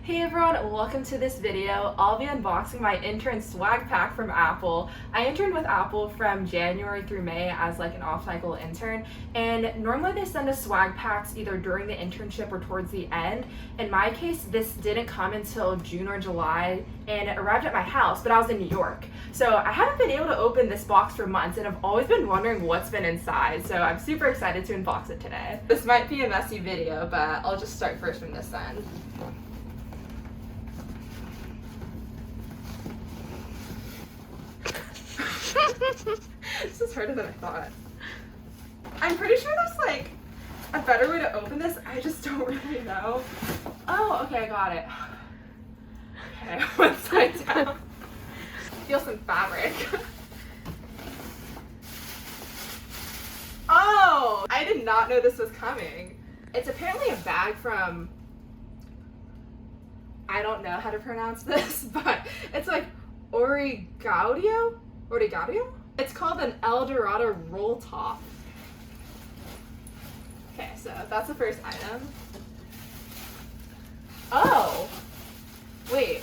Hey everyone, welcome to this video. I'll be unboxing my intern swag pack from Apple. I interned with Apple from January through May as like an off-cycle intern, and normally they send us swag packs either during the internship or towards the end. In my case, this didn't come until June or July, and it arrived at my house, but I was in New York. So I haven't been able to open this box for months, and I've always been wondering what's been inside, so I'm super excited to unbox it today. This might be a messy video, but I'll just start first from this end. This is harder than I thought. I'm pretty sure there's like a better way to open this. I just don't really know. Oh, okay, I got it. Okay, upside down. Feel some fabric. Oh, I did not know this was coming. It's apparently a bag from, I don't know how to pronounce this, but it's like Origaudio? Origaudio? It's called an Dorado roll top. Okay, so that's the first item. Oh! Wait.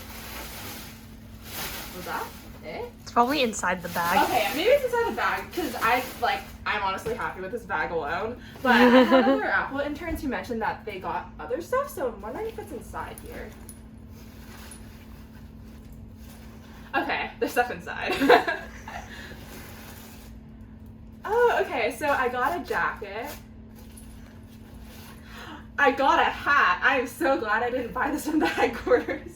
Was that it? It's probably inside the bag. Okay, maybe it's inside the bag, because I'm honestly happy with this bag alone. But I had other Apple interns who mentioned that they got other stuff, so I'm wondering if it's inside here. Okay, there's stuff inside. Oh, okay, so I got a jacket. I got a hat. I am so glad I didn't buy this from the headquarters.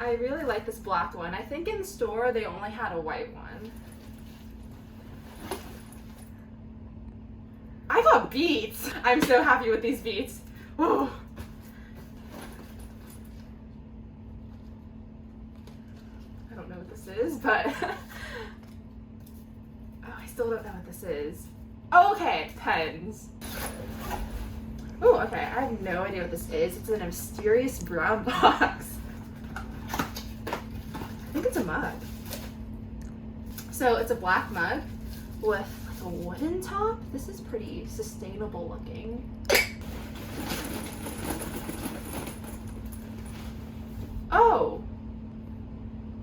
I really like this black one. I think in store they only had a white one. I got beats. I'm so happy with these beats. Whoa. I don't know what this is, but I still don't know what this is. Oh, okay, pens. Oh, okay, I have no idea what this is. It's in a mysterious brown box. I think it's a mug. So it's a black mug with like a wooden top. This is pretty sustainable looking. Oh!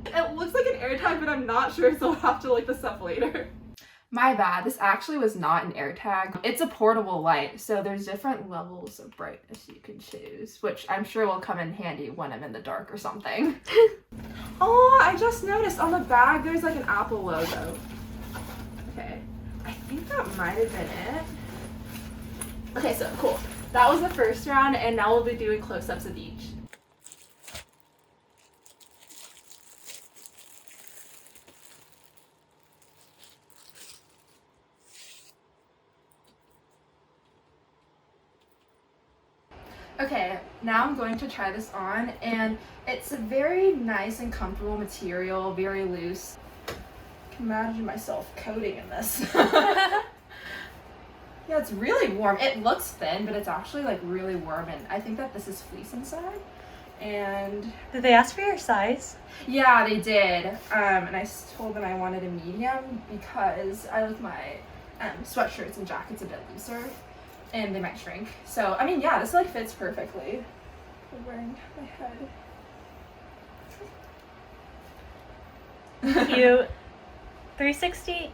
It looks like an AirTag, but I'm not sure, so I'll have to look this up later. My bad, this actually was not an AirTag. It's a portable light, so there's different levels of brightness you can choose, which I'm sure will come in handy when I'm in the dark or something. Oh, I just noticed on the bag there's like an Apple logo. Okay, I think that might have been it. Okay, so cool. That was the first round, and now we'll be doing close-ups of each. Okay, now I'm going to try this on, and it's a very nice and comfortable material, very loose. I can imagine myself coding in this. Yeah, it's really warm. It looks thin, but it's actually like really warm, and I think that this is fleece inside. And did they ask for your size? Yeah, they did. And I told them I wanted a medium because I like my sweatshirts and jackets a bit looser. And they might shrink. So, I mean, yeah, this like fits perfectly. I'm wearing my head. Cute. 360.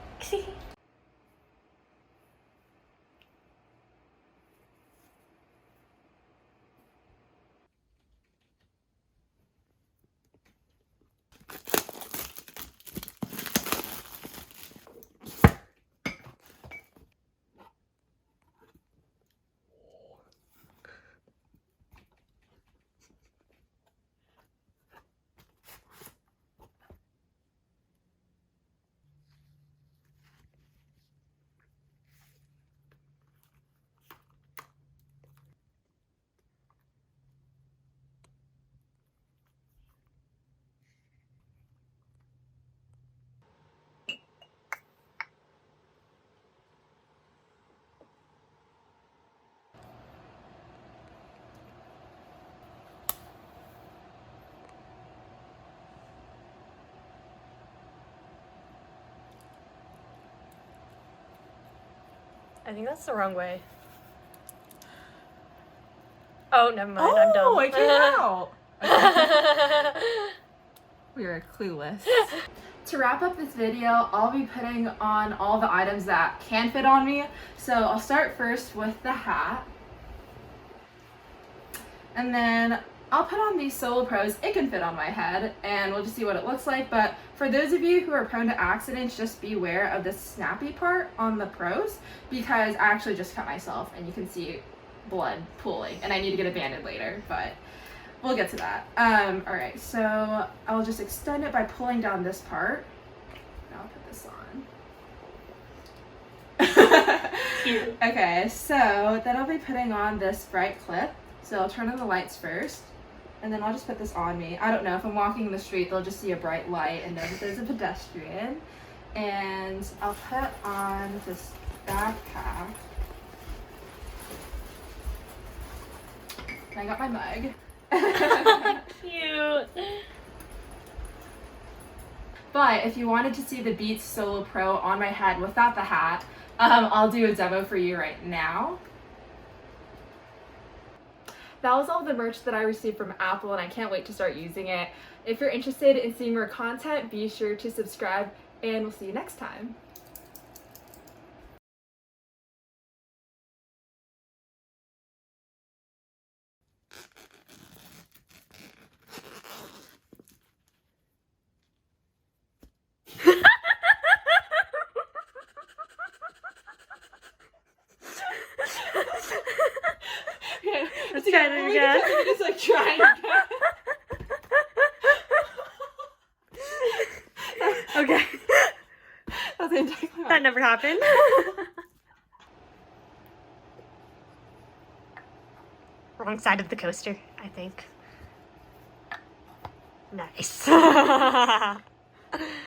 I think that's the wrong way. Oh, never mind. I'm dumb. Oh, it came out. We are clueless. To wrap up this video, I'll be putting on all the items that can fit on me. So I'll start first with the hat. And then I'll put on these Solo Pros. It can fit on my head, and we'll just see what it looks like. But for those of you who are prone to accidents, just beware of the snappy part on the Pros, because I actually just cut myself, and you can see blood pooling, and I need to get a Band-Aid later, but we'll get to that. All right, so I'll just extend it by pulling down this part. Now I'll put this on. Cute. Okay, so then I'll be putting on this bright clip. So I'll turn on the lights first, and then I'll just put this on me. I don't know, if I'm walking in the street, they'll just see a bright light and know that there's a pedestrian. And I'll put on this backpack. And I got my mug. Cute. But if you wanted to see the Beats Solo Pro on my head without the hat, I'll do a demo for you right now. That was all the merch that I received from Apple, and I can't wait to start using it. If you're interested in seeing more content, be sure to subscribe, and we'll see you next time. Let's try it again. Just like trying again. Okay. That's exactly That never happened. Wrong side of the coaster, I think. Nice.